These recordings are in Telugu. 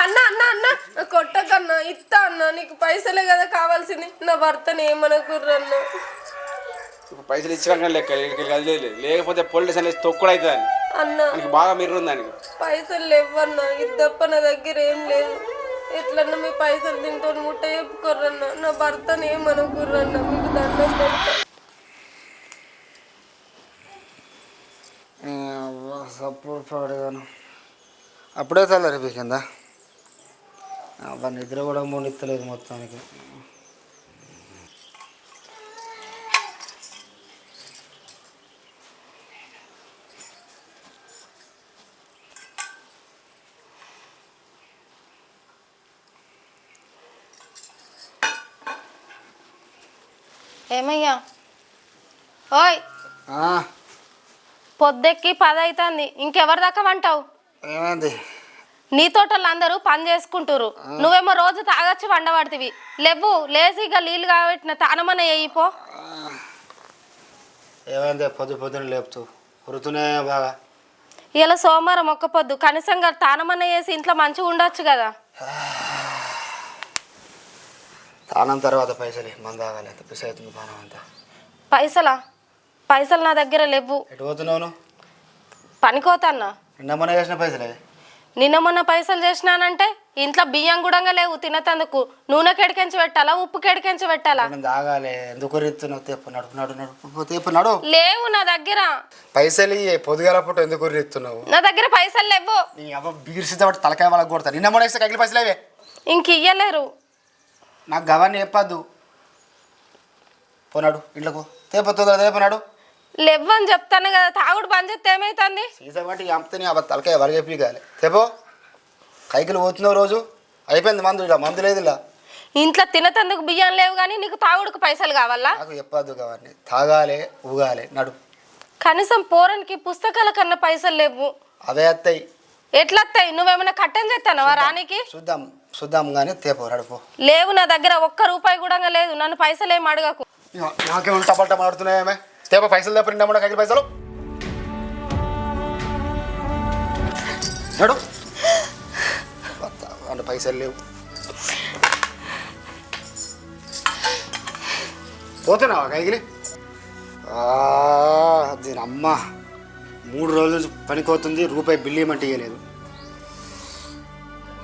అన్న అన్న అన్న కొట్టకన్నా ఇస్తా అన్న నీకు పైసలే కదా కావాల్సింది నా భర్తని ఏమనుకుర్రన్న పైసలు ఇచ్చాక లెక్క లేకపోతే పోలీస్ స్టేషన్ తొక్కుడు అవుతుంది అన్న దానికి బాగా మీరు దానికి పైసలు లేవన్న ఇది తప్ప నా దగ్గర ఏం లేదు ఎట్లన్నా మీ పైసలు తింటూ ముట్ట చెప్పుకోర్రన్న నా భర్తని ఏమనుకుర్రన్న మీకు దండం పెడతా సపోర్ట్ పాడగాను అప్పుడే చల్లరిపోయిందా అబ్బా నిద్ర కూడా మూనిత్తలేదు మొత్తానికి ఏమయ్యా ఓయ్ పొద్దెక్కి 10 అవుతుంది ఇంకెవరి దాకా వంటావు ఏమైంది నీతోటోళ్ళు అందరూ పని చేసుకుంటారు నువ్వేమో రోజు తాగొచ్చి వండబడుతుంది లేవు లేజీగా నీళ్ళు కాబట్టిన తానమన్న వేయిపో ఏమైంది పొద్దున లేపుతూ కురుతూనే బాగా ఇలా సోమవారం ఒక్క పొద్దు కనీసంగా తానమన్న వేసి ఇంట్లో మంచిగా ఉండొచ్చు కదా తానం తర్వాత పైసలు మంది తాగాలి ఎంత పిస అవుతుంది పానం అంతా పైసలు నా దగ్గర లేవు ఎటు పోతున్నావు పనికోతన్నా నిన్న మొన్న చేసిన పైసలే నిన్న మొన్న పైసలు చేసినానంటే ఇంట్లో బియ్యం కూడా లేవు తినతందుకు నూనె కెడికించి పెట్టాలా ఉప్పు కెడికించి పెట్టాలా తాగాలి ఎందుకు రీతున్నావు తేపు నడు లేవు నా దగ్గర పైసలు పొద్దుగాల పూట ఎందుకు రీస్తున్నావు నా దగ్గర పైసలు లేవు నీ అవ్వ బీర్సితే తలకాయ వాళ్ళకి కొడతా నిన్న మొన్న వేస్తే కగిలి పైసలు అవే ఇంక ఇయ్యలేరు నాకు గవాన్ని చెప్పద్దు పోనాడు ఇంట్లోకు తేపొద్దు తేపనాడు లేవని చెప్తాను కదా తాగుడు బంద్ చేస్తే ఏమైతుంది సీసా బట్టి చంపుతాని అవ తలకాయ వరగేపి కాలి తేపో కైకిలు పోతున్నావు రోజు అయిపోయింది మందు ఇలా మందు లేదు ఇలా ఇంట్లో తినతందుకు బియ్యం లేవు కానీ నీకు తాగుడుకు పైసలు కావాలా నాకు చెప్పద్దు గవాన్ని తాగాలి ఊగాలి నడు కనీసం పోరానికి పుస్తకాల కన్నా పైసలు లేవు అవే వస్తాయి ఎట్లా వస్తాయి నువ్వేమైనా కట్టం చేస్తానవా రానికి చూద్దాం కానీ తేపో నడుపో లేవు నా దగ్గర ₹1 కూడా లేదు నన్ను పైసలు ఏమి అడగకు నాకేమో టపల్టా మాడుతున్నాయేమే తేపో పైసలు తేప నిన్న మొన్న కగిలి పైసలు నడు అంటే పైసలు లేవు పోతున్నావా కైకిలి దీని అమ్మ 3 రోజులు పనికోతుంది రూపాయి బిల్లు ఇవ్వమంటే ఇవ్వలేదు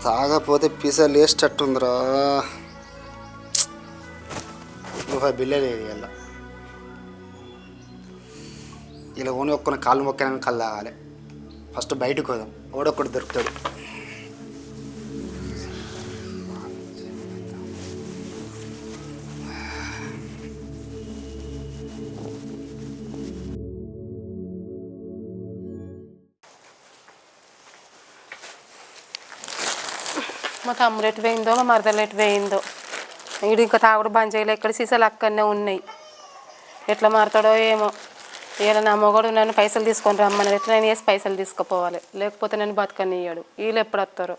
తాగపోతే పిసా లేచేటట్టుందిరా రూపాయి బిల్లే లేదు ఇలా ఇలా ఓని ఒక్కన కాళ్ళు మొక్కన కళ్ళు తాగాలి ఫస్ట్ బయటకు పోదాం ఓడొక్కడు దొరుకుతాడు మా తమ్ముడు ఎటు పోయిందో మా మరదలు ఎటు పోయిందో వీడు ఇంకా తాగుడు బంద్ చేయలే ఎక్కడ సీసాలు అక్కడనే ఉన్నాయి ఎట్లా మారుతాడో ఏమో ఇలా నా మొగడు నన్ను పైసలు తీసుకొని రమ్మని ఎట్లా నేను వేసి పైసలు తీసుకుపోవాలి లేకపోతే నేను బతకనియ్యాడు వీళ్ళు ఎప్పుడు వస్తారో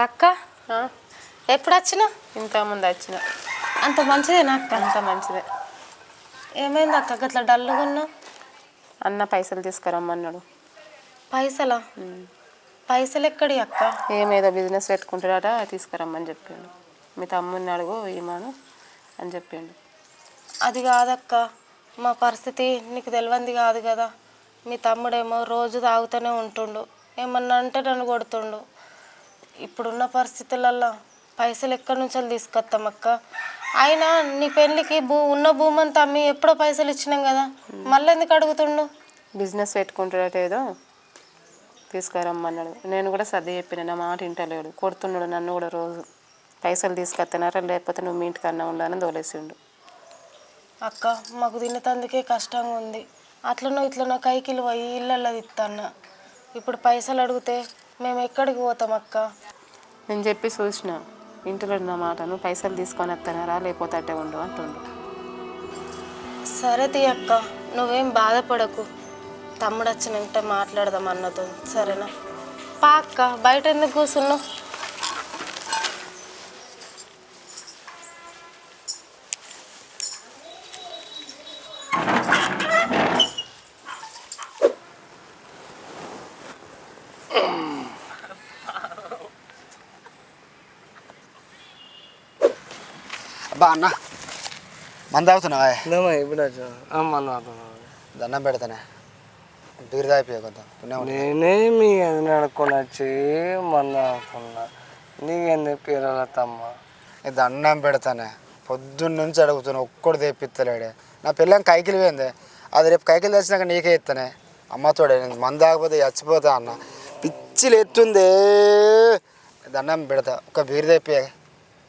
అక్క ఎప్పుడు వచ్చినా ఇంతకుముందు వచ్చిన అంత మంచిదేనా అక్క అంత మంచిదే ఏమైంది అక్క అట్లా డల్గా ఉన్నావు అన్న పైసలు తీసుకురమ్మన్నాడు పైసలు ఎక్కడి అక్క ఏమేదో బిజినెస్ పెట్టుకుంటాడట తీసుకురమ్మని చెప్పిండు మీ తమ్ముడిని అడుగు ఇమాను అని చెప్పిండు అది కాదక్క మా పరిస్థితి నీకు తెలియంది కాదు కదా మీ తమ్ముడేమో రోజు తాగుతూనే ఉంటుండు ఏమన్నా అంటే నన్ను కొడుతుండు ఇప్పుడున్న పరిస్థితులలో పైసలు ఎక్కడి నుంచి తీసుకొస్తాం అక్క అయినా నీ పెళ్ళికి ఉన్న భూమంతా అమ్మి ఎప్పుడో పైసలు ఇచ్చినాం కదా మళ్ళీ ఎందుకు అడుగుతుండు బిజినెస్ పెట్టుకుంటాడట ఏదో తీసుకురమ్మన్నాడు నేను కూడా సర్ది చెప్పిన నా మాట వింటలేడు కొడుతున్నాడు నన్ను కూడా రోజు పైసలు తీసుకొస్తున్నారా లేకపోతే నువ్వు మీ ఇంటికన్నా ఉండాలని తోలేసిండు అక్క మాకు తినేటందుకే కష్టంగా ఉంది అట్లనో ఇట్లనో కైకిలు పోయి ఇళ్ళల్లో తిత్తన్నా ఇప్పుడు పైసలు అడిగితే మేము ఎక్కడికి పోతాం అక్క నేను చెప్పి చూసిన ఇంటిలో నా మాట నువ్వు పైసలు తీసుకొని వస్తున్నారా లేకపోతే అట్టే ఉండు అంటుండు సరే తీ అక్క నువ్వేం బాధపడకు తమ్ముడు వచ్చినంటే మాట్లాడదాం అన్నతో సరేనా పా అక్క బయట ఎందుకు కూర్చున్నావు అబ్బా అన్న మంద అవుతున్నావా ఇప్పుడు అమ్మ దండం పెడతానే బీరు తాగిపోయా కొంత పుణ్యం ఉంటుంది. నేనే మీ అది అడుక్కొని వచ్చి మొన్న అనుకున్నా నీకెందుకు పేరాల తమ్మ ఈ దండం పెడతానే పొద్దున్న నుంచి అడుగుతున్నా ఒక్కడు తెప్పిస్తలేడే నా పిల్లని కైకిలు పోయింది అది రేపు కైకిలు తెచ్చినాక నీకే ఇస్తానే అమ్మతోడే నేను మంద ఆగిపోతే చచ్చిపోతా అన్న పిచ్చిలు ఎత్తుందే దండం పెడతా ఒక బీరు తెప్పియా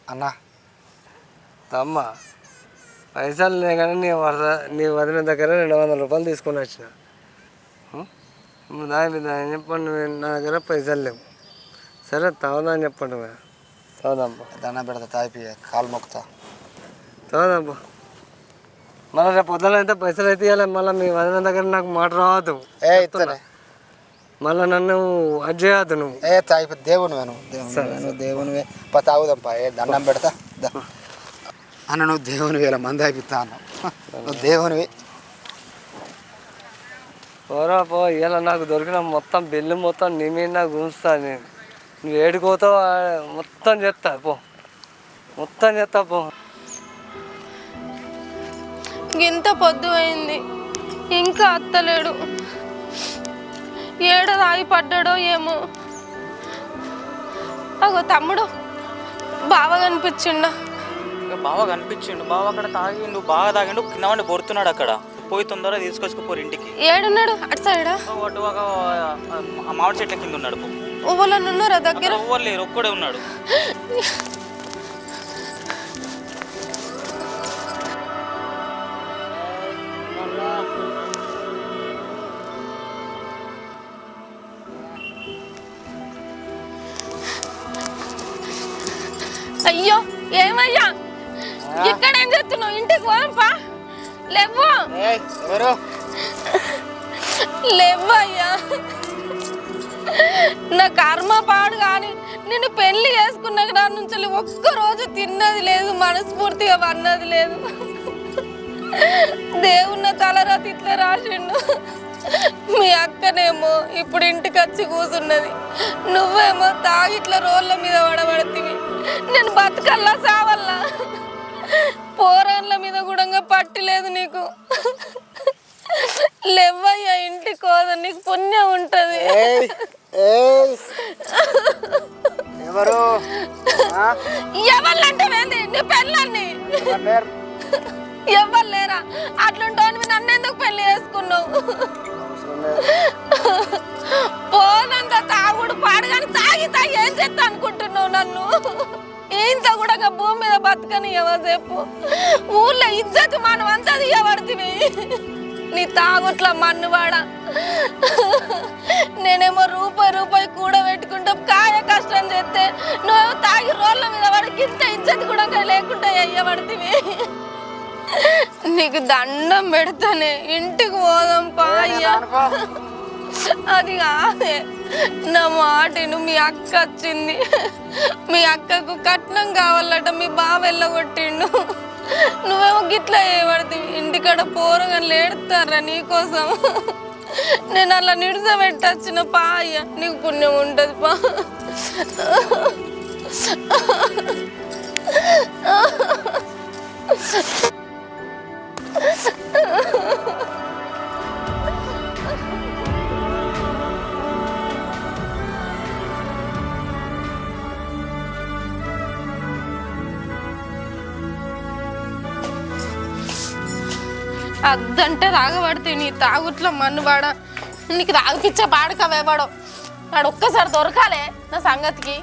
అన్న తమ్మ పైసలు లేకనే నీ వదిన దగ్గర 200 రూపాయలు తీసుకొని వచ్చిన దాని చెప్పండి నా దగ్గర పైసలు లేవు సరే తాగుదాని చెప్పండి తాగుదాంపా దండం పెడతా తాగిపోయా కాలు మొక్కుతా తాగుదాంపా మళ్ళీ రేపు పొద్దున అయితే పైసలు అయితే ఇవ్వాలి మళ్ళీ మీ వదిన దగ్గర నాకు మాట రావద్దు ఇస్తానే మళ్ళీ నన్ను అది చేయద్దు నువ్వు తాగిపో దేవునివే నువ్వు దేవునివే తాగుదాంపా దండం పెడతా అన్న నువ్వు దేవునివి ఇలా మంది అయిపోతా అన్న నువ్వు దేవునివి పోరా పో ఇలా నాకు దొరికిన మొత్తం బిల్లు మొత్తం నీ మీద నాకు గుంచుతా నేను నువ్వు ఏడుకోతావు మొత్తం చేస్తా పో మొత్తం చేస్తా పో ఇంత పొద్దు అయింది ఇంకా అత్తలేడు ఏడ రాయి పడ్డాడో ఏమో అగో తమ్ముడు బావ కనిపించిండా ఇక బావ కనిపించిండు బావ అక్కడ తాగిండు బాగా తాగిండు కింద వండి బొరుతున్నాడు అక్కడ పోయి తొందరగా తీసుకొచ్చుకుపోరు ఇంటికి ఏడున్నాడు అటు సైడా అటు ఒక మామిడి చెట్ల కింద ఉన్నాడు ఉవ్వలను ఉన్నారా దగ్గర ఎవ్వరు లేరు ఒక్కడే ఉన్నాడు అయ్యో ఏమయ్యా ఇక్కడ ఏం చేస్తున్నావు ఇంటికి పోదాంపా లేవు ఎవరు లేవయ్యా నా కర్మ పాడు కానీ నేను పెళ్లి చేసుకున్నాక నా నుంచి ఒక్కరోజు తిన్నది లేదు మనస్ఫూర్తిగా అన్నది లేదు దేవున్న తలరాతి ఇట్లా రాసిండు మీ అక్కనేమో ఇప్పుడు ఇంటికి వచ్చి కూర్చున్నది నువ్వేమో తాగిట్లా రోళ్ళ మీద పడబడుతుంది నేను బతకల్లా సావల్లా పోరాన్ల మీద కూడా పట్టి లేదు నీకు లేవయ్యా ఇంటికి కోద నీకు పుణ్యం ఉంటది ఎవరు ఎవరినంటే వేంది నీ పెళ్ళాన్ని ఎవరు లేరా అట్లుంటోని నన్ను ఎందుకు పెళ్లి చేసుకున్నావు పోనంత తాగుడు పాడుగాని తాగి తాగి ఏం చేస్తా అనుకుంటున్నావు నన్ను ఇంత కూడా భూమి మీద బతకని ఎవరు చెప్పు ఊళ్ళో ఇజ్జత్ మనం అంతా తీయబడుతుంది నీ తాగుట్ల మన్నువాడ నేనేమో రూపాయి కూడా పెట్టుకుంటా కాయ కష్టం చేస్తే నువ్వేమో తాగి రోళ్ళ మీద వాడికి ఇంత ఇజ్జత్ కూడా లేకుండా అయ్యబడుతుంది నీకు దండం పెడతానే ఇంటికి పోదాం పాయ్యా అది కాదే నా మాటను మీ అక్క వచ్చింది మీ అక్కకు కట్నం కావాలట మీ బావ వెళ్ళగొట్టిండు నువ్వేమో గిట్లా చేయబడుతుంది ఇంటికాడ పోరగానే ఏడుతారా నీకోసం నేను అలా నిడిసబెట్టొచ్చిన పాయ్య నీకు పుణ్యం ఉంటుంది పా అద్దంటే తాగబడితే నీ తాగుట్లో మన్నువాడ నీకు తాగిపిచ్చే పాడకవేవాడో వాడు ఒక్కసారి దొరకాలే నా సంగతికి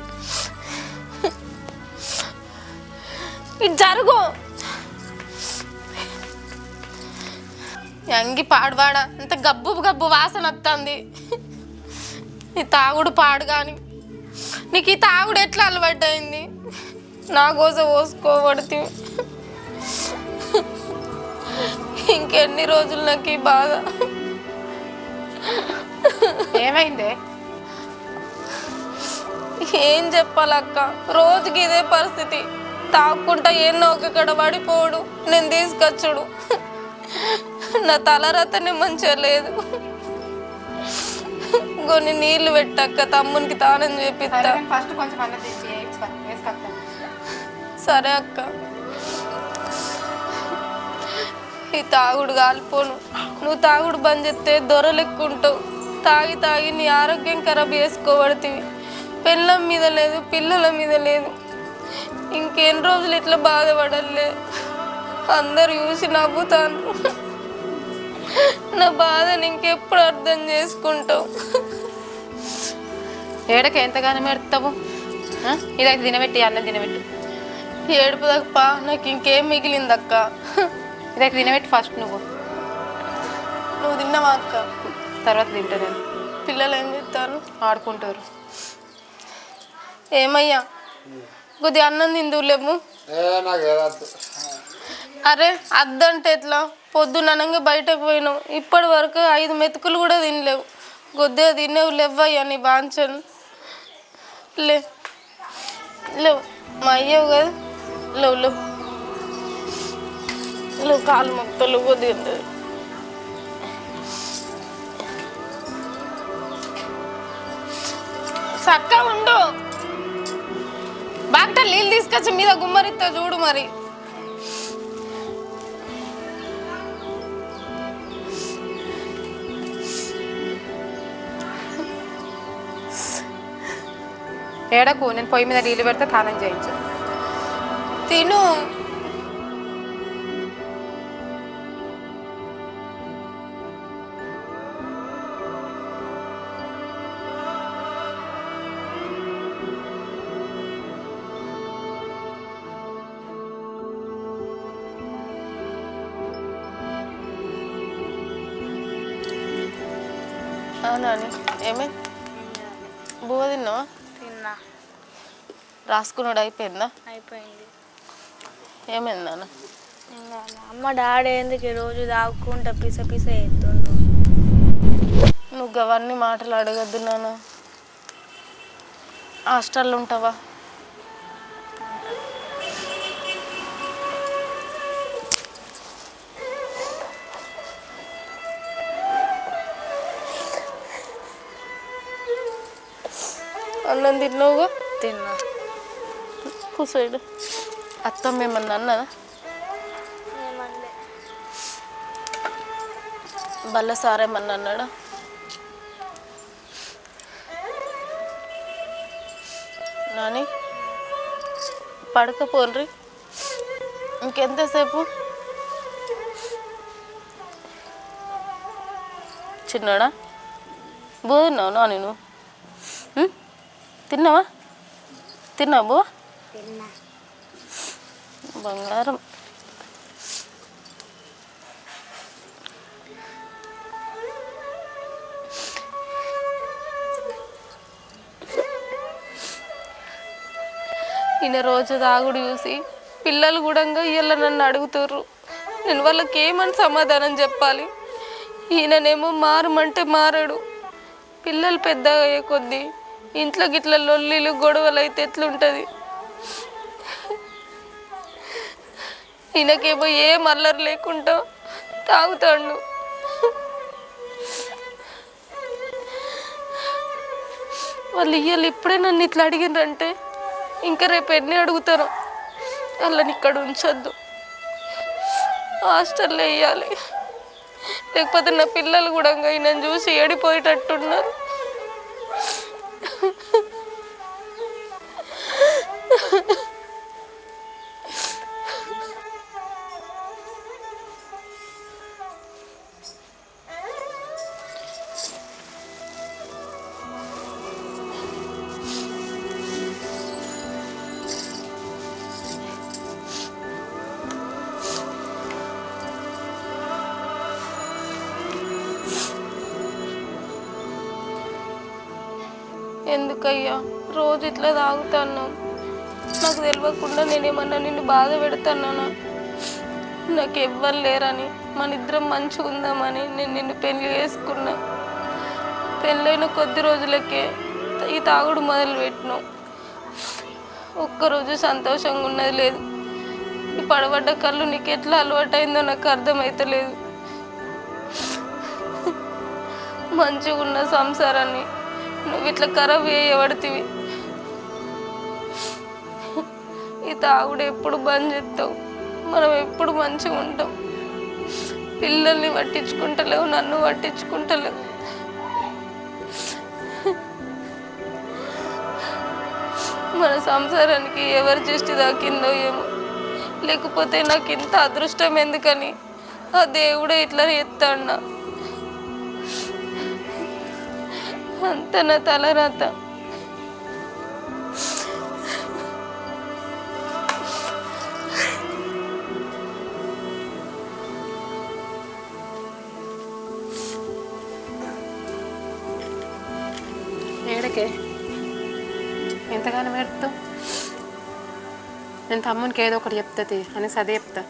ఇది జరుగు అంగి పాడువాడ అంత గబ్బు గబ్బు వాసన వస్తుంది ఈ తాగుడు పాడు కానీ నీకు ఈ తాగుడు ఎట్లా అలవాటైంది నా కోసం పోసుకోబడితే ఇంకెన్ని రోజులు నాకు ఈ బాధ ఏమైందే ఏం చెప్పాలక్క రోజుకి ఇదే పరిస్థితి తాక్కుంటా ఎన్నో ఒకక్కడ పడిపోడు నేను తీసుకొచ్చుడు నా తలరతనే మంచిగా లేదు కొన్ని నీళ్లు పెట్టక్క తమ్మునికి తానం చేపిస్తా ఫస్ట్ కొంచెం అన్న సరే అక్క ఈ తాగుడు కాలిపోను. నువ్వు తాగుడు బంద్ చేస్తే దొరలెక్కుంటావు. తాగి తాగి నీ ఆరోగ్యం ఖరాబ్ చేసుకోబడుతుంది. పెళ్ళం మీద లేదు, పిల్లల మీద లేదు. ఇంకెన్ని రోజులు ఇట్లా బాధపడలే. అందరు చూసి నవ్వుతాను. నా బాధని ఇంకెప్పుడు అర్థం చేసుకుంటావు? ఏడకి ఎంతగానో పెడతావు? ఇదైతే తినబెట్టి, అన్నం తినబెట్టు. ఏడుపు తప్ప నాకు ఇంకేం మిగిలిందక్క. ఇదైతే తినబెట్టి ఫస్ట్ నువ్వు తిన్నావా అక్క? తర్వాత తింటా నేను. పిల్లలు ఏం చేస్తారు? ఆడుకుంటారు. ఏమయ్యా కొద్దిగా అన్నం తిందులేము. నాకు ఏదద్దు. అరే అద్దంటే ఎట్లా? పొద్దున అనంగా బయటకు పోయినావు, ఇప్పటి వరకు 5 మెతుకులు కూడా తినలేవు. కొద్దిగా తినేవు లేవయ్యా నీ బాంచను. లేవు మా అయ్యవు కదా. లేవు కాలు మొక్కలు కొద్దిగా. చక్కగా ఉండు. బాగా నీళ్ళు తీసుకొచ్చి మీద గుమ్మరిస్తా చూడు మరి. ఏడకు, నేను పొయ్యి మీద నీళ్ళు పెడితే తానం చేయించు. తిను. నాని ఏమే బువ్వ తిన్నావా? తిన్నా. రాసుకున్నాడు అయిపోయిందా? అయిపోయింది. ఏమైంది నాన్న? అమ్మ డాడీ ఎందుకు రోజు దాక్కుంటా పిస పిస ఎత్తుండు. నువ్వు అవన్నీ మాటలు అడగద్దు నాన్న. హాస్టల్లో ఉంటావా? అన్నం తిన్నావుగా? తిన్నా. కూర్చోడు. అత్తమ్మ ఏమన్నా అన్నదా? బల్ల సారేమన్నా అన్నాడా? నాని పడకపోన్రి ఇంకెంతసేపు? చిన్నాడా బోతున్నావు నా నేను? తిన్నావా? తిన్నావు బో? బంగారం. ఈయన రోజు తాగుడు చూసి పిల్లలు కూడా ఇవాళ నన్ను అడుగుతారు. నేను వాళ్ళకి ఏమని సమాధానం చెప్పాలి? ఈయననేమో మారమంటే మారాడు. పిల్లలు పెద్దగా అయ్యే కొద్దీ ఇంట్లో గిట్ల లొల్లిలు గొడవలు అయితే ఎట్లుంటుంది? ఈయనకేమో ఏం అల్లరి లేకుండా తాగుతాడు. వాళ్ళు ఇవాళ ఇప్పుడే నన్ను ఇట్లా అడిగినంటే ఇంకా రేపు ఎన్ని అడుగుతారో. వాళ్ళని ఇక్కడ ఉంచొద్దు, హాస్టల్లో వేయాలి. లేకపోతే నా పిల్లలు కూడా నన్ను చూసి ఏడిపోయేటట్టున్నారు. ఎందుకయ్యా రోజు ఇట్లా తాగుతాను? నాకు తెలియకుండా నేనేమన్నా నిన్ను బాధ పెడతానా? నాకు ఎవ్వరు లేరని, మన ఇద్దరం మంచిగా ఉందామని నేను నిన్ను పెళ్లి చేసుకున్నా. పెళ్ళైన కొద్ది రోజులకే ఈ తాగుడు మొదలుపెట్టినావు. ఒక్కరోజు సంతోషంగా ఉన్నది లేదు. ఈ పడబడ్డ కళ్ళు నీకు ఎట్లా అలవాటైందో నాకు అర్థమవుతలేదు. మంచిగా ఉన్న సంసారాన్ని నువ్వు ఇట్లా ఖరాబ్ చేయబడుతుంది. ఈ తాగుడు ఎప్పుడు బంద్ చేస్తావు? మనం ఎప్పుడు మంచిగా ఉంటాం? పిల్లల్ని పట్టించుకుంటలేవు, నన్ను పట్టించుకుంటలేవు. మన సంసారానికి ఎవరి దృష్టి తాకిందో ఏమో, లేకపోతే నాకు ఇంత అదృష్టం ఎందుకని ఆ దేవుడే ఇట్లా ఎత్తాడు. అంత నా తలరాత. ఏడకే ఎంతగానో పెడతావు? నేను తమ్మునికి ఏదో ఒకటి చెప్తుంది అనేసి అదే చెప్తా.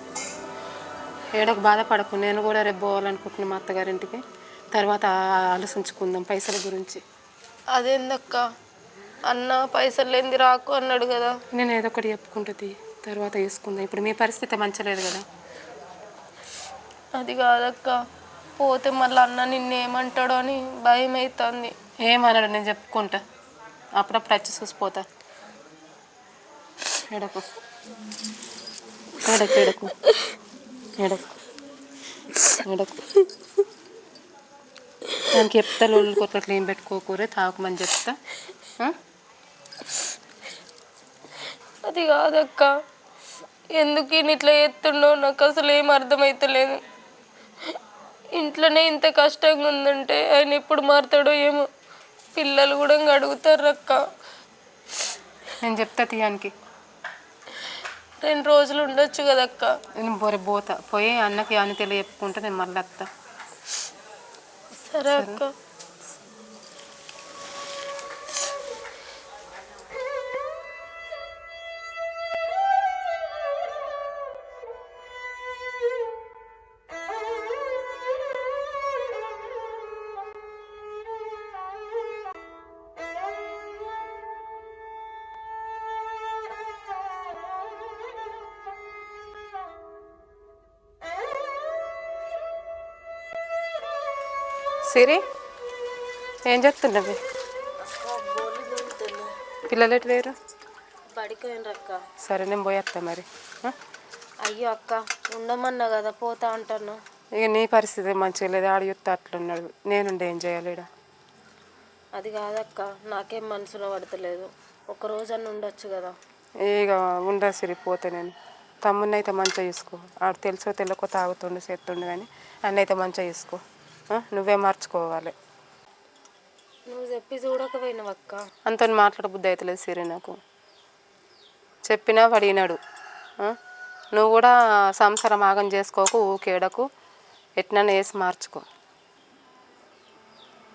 ఏడకు బాధపడకు, నేను కూడా రేపు పోవాలనుకుంటున్నాను మా అత్తగారింటికి. తర్వాత ఆలోచించుకుందాం పైసల గురించి. అదేందక్క, అన్న పైసలు లేనిది రాకు అన్నాడు కదా. నేను ఏదో ఒకటి చెప్పుకుంటుంది, తర్వాత తీసుకుందాం. ఇప్పుడు మీ పరిస్థితి మంచలేదు కదా. అది కాదక్క, పోతే మళ్ళీ అన్న నిన్నేమంటాడో అని భయం అవుతుంది. ఏమన్నాడు నేను చెప్పుకుంటా, అప్పుడప్పుడు వచ్చి చూసిపోతా. ఎడకు ఎడకు ఎడకు ఎడకు ఎడకు దానికి చెప్తా, లోళ్ళు కొట్లట్లు ఏం పెట్టుకోకూరే, తాగమని చెప్తా. అది కాదక్క, ఎందుకు ఈయన ఇట్లా ఎత్తుండో నాకు అసలు ఏం అర్థమవుతలేదు. ఇంట్లోనే ఇంత కష్టంగా ఉందంటే ఆయన ఎప్పుడు మారుతాడో ఏమో. పిల్లలు కూడా అడుగుతారు అక్క. నేను చెప్తా తీయానికి. 2 రోజులు ఉండొచ్చు కదక్క. నేను పోతా, పోయి అన్నకి అని తెలియ చెప్పుకుంటే నేను మళ్ళీ వస్తా. సరే అక్క. సిరి ఏం చెప్తున్నవి? పిల్లలు ఎటు వేరు? పడిపోయినరు అక్క. సరే నేను పోయేస్తా మరి. అయ్యో అక్క, ఉండమన్నా కదా, పోతా అంటాను. ఇక నీ పరిస్థితి మంచిగా లేదు, ఆడ యుద్ధ అట్లున్నాడు. నేనుండి ఏం చేయాలి ఈడ? అది కాదక్క, నాకేం మనసులో పడతలేదు. ఒక్కరోజన్నా ఉండొచ్చు కదా. ఇక ఉండదు సిరి, పోతే నేను. తమ్ముడిని అయితే మంచిగా చూసుకో. ఆడు తెలుసో తెల్లకో తాగుతుండు చేస్తుండు, కానీ అన్న అయితే మంచిగా చూసుకో. నువ్వే మార్చుకోవాలి. నువ్వు చెప్పి చూడకపోయినావు అక్క. అంత మాట్లాడబుద్ధి అవుతలేదు సిరి నాకు. చెప్పినా పడినాడు. నువ్వు కూడా సంసారం ఆగం చేసుకోకు, ఊకేడకు, ఎట్నన్నా వేసి మార్చుకో.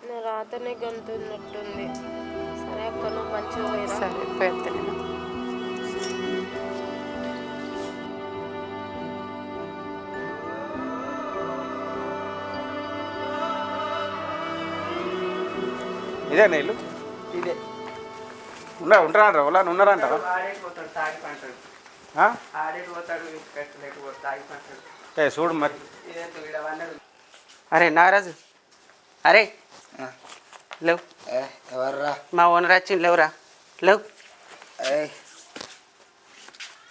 నా రాతనే గంతున్నట్టుంది. సరే అక్క, నువ్వు మంచిగా పోయిరా. సరే పోయేస్తా నేను. ఇదే నీళ్ళు ఇదే ఉంటారా వాళ్ళ ఉన్నారంట. చూడు మరి. అరే నాగరాజు, అరే లేవు. ఎవర్రా? మా ఓనర్ వచ్చింది, లేవురా లేవు.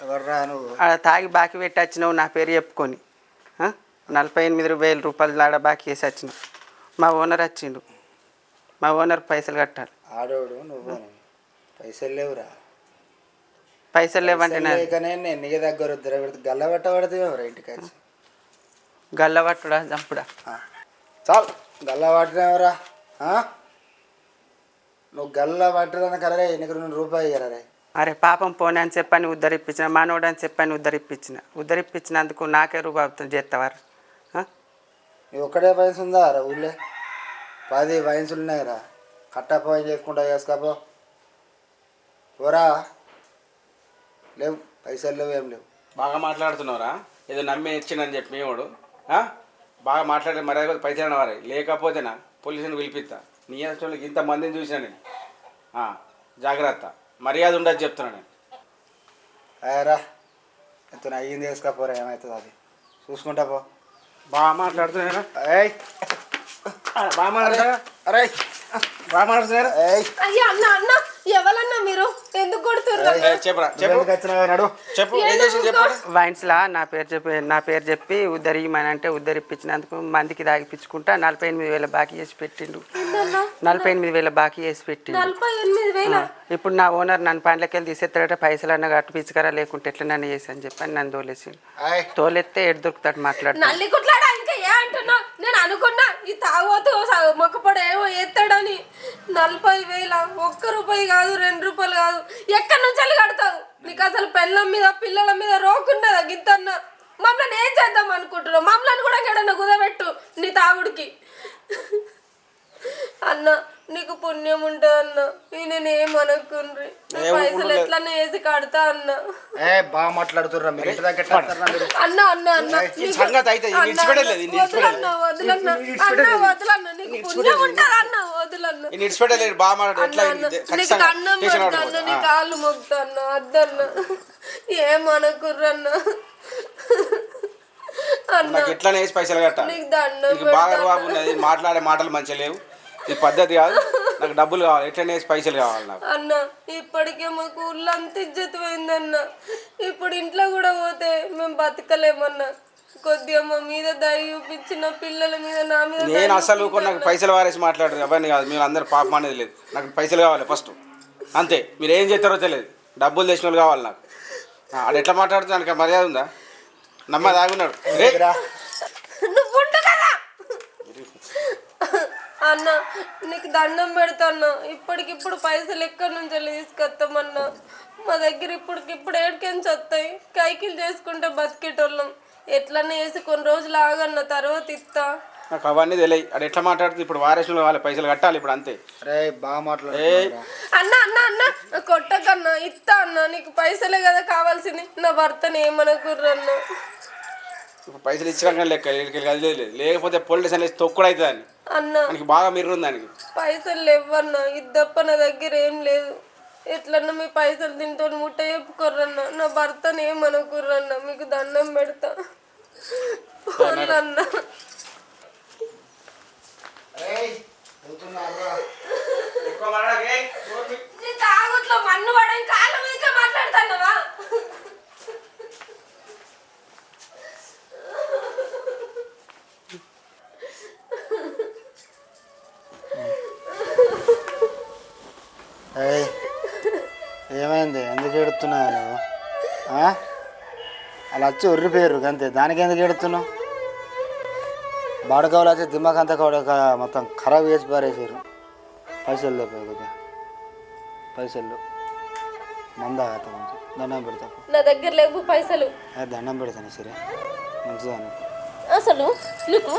ఎవర్రా నువ్వు? ఆడ తాగి బాకీ పెట్టి వచ్చినావు నా పేరు చెప్పుకొని. 48,000 రూపాయలు ఆడ బాకీ వేసి వచ్చినావు. మా ఓనర్ వచ్చిండు, మా ఓనర్ పైసలు కట్టాలి. ఆడోడు నువ్వు, పైసలు లేవురా? పైసలు లేవంటే లేకనే నేను నీ దగ్గర పెడితే గల్ల పట్టబడితే ఎవరా ఇంటికి వచ్చి? గల్ల పట్టుడా చంపుడా? చాలు, గల్ల పట్టినవరా? నువ్వు గల్ల పట్టడానికి కలరే నీకు 2 రూపాయలు ఇయ్యరే. అరే పాపం పోనీ అని చెప్పని ఉద్ధరిప్పించిన, మానవుడు అని చెప్పని ఉద్ధరిప్పించినందుకు నాకే రూపాయి చేస్తావారు? నీ ఒక్కడే పైసలు ఉందా రా ఊళ్ళో? 10 పైసలు ఉన్నాయిరా, కట్టా పోయి చేసుకుంటా చేసుకోపో. పోరా, లేవు పైసలు లేవు, ఏం లేవు. బాగా మాట్లాడుతున్నావురా, ఏదో నమ్మి ఇచ్చిండని చెప్పి మేవాడు. బాగా మాట్లాడే మర్యాద పైసలు అనేవారు, లేకపోతేనా పోలీసుని పిలిపిస్తా. నీ వాళ్ళకి ఇంతమందిని చూసినా నేను. జాగ్రత్త, మర్యాద ఉండదు చెప్తున్నా నేను. అయ్యారా ఎంత అయ్యింది వేసుకోపోరా, ఏమవుతుంది అది చూసుకుంటా పో. బాగా మాట్లాడుతున్నారా? ఏయ్ బాగా మాట్లాడుతున్నారా? అరే బాగా మాట్లాడుతున్నారా? ఏయ్ అయ్యా అన్న, అన్న ఎవరన్నా మీరు ఎందుకు కొడుతుర్రు చెప్పురా చెప్పు ఏం చేసి చెప్పు. వైన్స్లా నా పేరు చెప్పి ఉద్దరిమని అంటే ఉద్దరిప్పించినందుకు మందికి తాగిపించుకుంటా 48,000 బాకీ చేసి పెట్టిండు. 48,000 బాకీ చేసి పెట్టిండు. 48,000 ఇప్పుడు నా ఓనర్ నన్ను పనులకి వెళ్ళి తీసేస్తాడట, పైసలు అన్న కట్టు పిచ్చుకరా లేకుంటే ఎట్లా నన్ను చేసి అని చెప్పి నన్ను తోలేసిండు. తోలెత్తే ఎడు దొరుకుతాడు మాట్లాడు. నల్లి కుట్లాడా ఇంకా ఏ అంటున్నా? నేను అనుకున్నా ఈ తాగోతు మొక్కపొడ ఏమో ఎత్తాడని. 40,000 ₹1 కాదు 2 రూపాయలు కాదు. ఎక్కడి నుంచి వెళ్ళి కడతావు? నీకు అసలు పెళ్ళం మీద పిల్లల మీద రోకున్నదా గిద్దన్న? మమ్మల్ని ఏం చేద్దాం అనుకుంటున్నావు? మమ్మల్ని కూడా ఎక్కడన్నా కుదబెట్టు నీ తాగుడికి. అన్న నీకు పుణ్యం ఉంటుంది అన్న, నేను ఏమనుకుండ్రి పైసలు ఎట్లన్నా వేసి కడతా అన్న. బాగా మాట్లాడుతుర్రా మీరు. అన్న అన్న అన్న సంగతి అయితే వదలన్న వదలన్న అన్న వదలన్న, నీకు పుణ్యం ఉంటుంది అన్న వదలన్న. ఇడిచిపెట్టలేదు బాగా మాట్లాడు. ఎట్లా నీకు అన్నం పెడతాను, నీ కాళ్ళు మొక్కుతాను అద్దన్న. ఏమనుకుర్రన్న అన్న, నాకు ఎట్లనే వేసి పైసలు కట్టాలి. నీకు దండం నీకు బాగా బాబు ఉన్నది, మాట్లాడే మాటలు మంచిగా లేవు. ఈ పద్ధతి కాదు. నాకు డబ్బులు కావాలి, ఎట్లనే వేసి పైసలు కావాలి నాకు. అన్న ఇప్పటికే మాకు ఊళ్ళో అంత ఇజ్జత్ పోయిందన్న. ఇప్పుడు ఇంట్లో కూడా పోతే మేము బతకలేమన్నా. కొద్దిగా మా మీద దయ చూపించిన పిల్లల మీద నా మీద నేను అసలు నాకు పైసలు వారేసి మాట్లాడరు అవన్నీ కాదు. మీరు అందరు పాపం అనేది లేదు. నాకు పైసలు కావాలి ఫస్ట్, అంతే. మీరు ఏం చేస్తారో తెలియదు. డబ్బులు తెచ్చిన వాళ్ళు కావాలి నాకు. అది ఎట్లా మాట్లాడుతుంది? దానికి మర్యాద ఉందా? నమ్మ దాగున్నాడు అన్న. నీకు దండం పెడతాన్నా, ఇప్పటికిప్పుడు పైసలు ఎక్కడి నుంచి వెళ్ళి తీసుకొస్తామన్నా. మా దగ్గర ఇప్పటికిప్పుడు ఏడికెంచి వస్తాయి? కైకిలు చేసుకుంటే బతికేటోళ్ళం. ఎట్లన్నా వేసి కొన్ని రోజులు ఆగన్న, తర్వాత ఇస్తా. నాకు అవన్నీ తెలియదు. అది ఎట్లా మాట్లాడుతుంది? ఇప్పుడు వారేసిన వాళ్ళ పైసలు కట్టాలి ఇప్పుడు, అంతే. బాగా మాట్లాడు అన్న అన్న అన్న కొట్టకన్నా, ఇస్తా అన్న. నీకు పైసలే కదా కావాల్సింది. నా భర్తని ఏమనుకుర్రన్న. ఇప్పుడు పైసలు ఇచ్చాక లెక్క అది లేదు. లేకపోతే పోలీస్ అనేది తొక్కుడు అవుతుంది అని అన్న. మనకి బాగా మీరు ఉంది దానికి. పైసలు లేవన్నా, ఇద్దప్ప నా దగ్గర ఏం లేదు. ఎట్లన్నా మీ పైసలు తింటూ ముట్ట చెప్పుకోర్రన్న. నా భర్తని ఏమనుకుర్రన్న, మీకు దండం పెడతా అన్న. తాగుట్లో మన్ను పడని కాళ్ళ మీద మాట్లాడుతున్నావా? ఏమైంది? ఎందుకు ఎడుతున్నావు నువ్వు? అలా వచ్చి ఉర్రిపోయారు అంతే. దానికి ఎందుకు ఎడుతున్నావు? బాడకవులు వచ్చి దిమాగ్ అంతా కూడా మొత్తం ఖరాబ్ చేసి పారేసారు. పైసలు లేకపోయి కొద్దిగా పైసలు మందాగత కొంచెం దండం పెడతావు. నా దగ్గర లేవు పైసలు. దండం పెడతాను సరే, మంచిదాన్ని. అసలు నీకు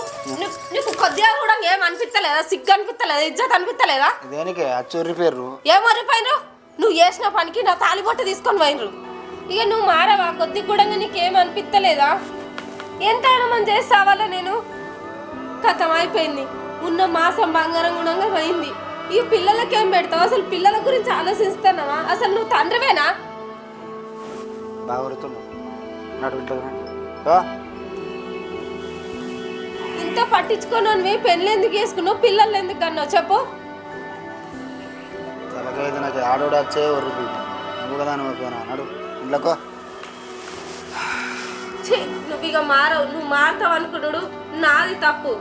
నీకు కొద్దిగా కూడా ఏం అనిపిస్తలేదా? సిగ్గు అనిపిస్తలేదా? ఇజ్జత్ అనిపిస్తలేదా? దేనికి వచ్చి ఉర్రిపోయారు? ఏం ఉర్రిపోయినరు? నువ్వు చేసిన పనికి నా తాలిబొట్టు తీసుకొని పోయినరు. ఇక నువ్వు మారవా? కొద్ది కూడా నీకేం అనిపిస్తలేదా? ఎంత మనం చేస్తావాలా? నేను కథం అయిపోయింది. ఉన్న మాసం బంగారం గుణంగా పోయింది. ఈ పిల్లలకేం పెడతావు? అసలు పిల్లల గురించి ఆలోచిస్తున్నావా? అసలు నువ్వు తండ్రివేనా? బాగా ఇంత పట్టించుకోను. పెళ్ళి ఎందుకు వేసుకున్నావు? పిల్లలు ఎందుకు అన్నావు చెప్పు. తలకైతే నాకు ఆడోడు వచ్చే ఉర్రిపోయింది. నువ్వు కదా నువ్వు అన్నాడు ఇంట్లోకో. నువ్వు ఇక మారవు. నువ్వు మారుతావు అనుకున్నాడు, నాది తప్పు.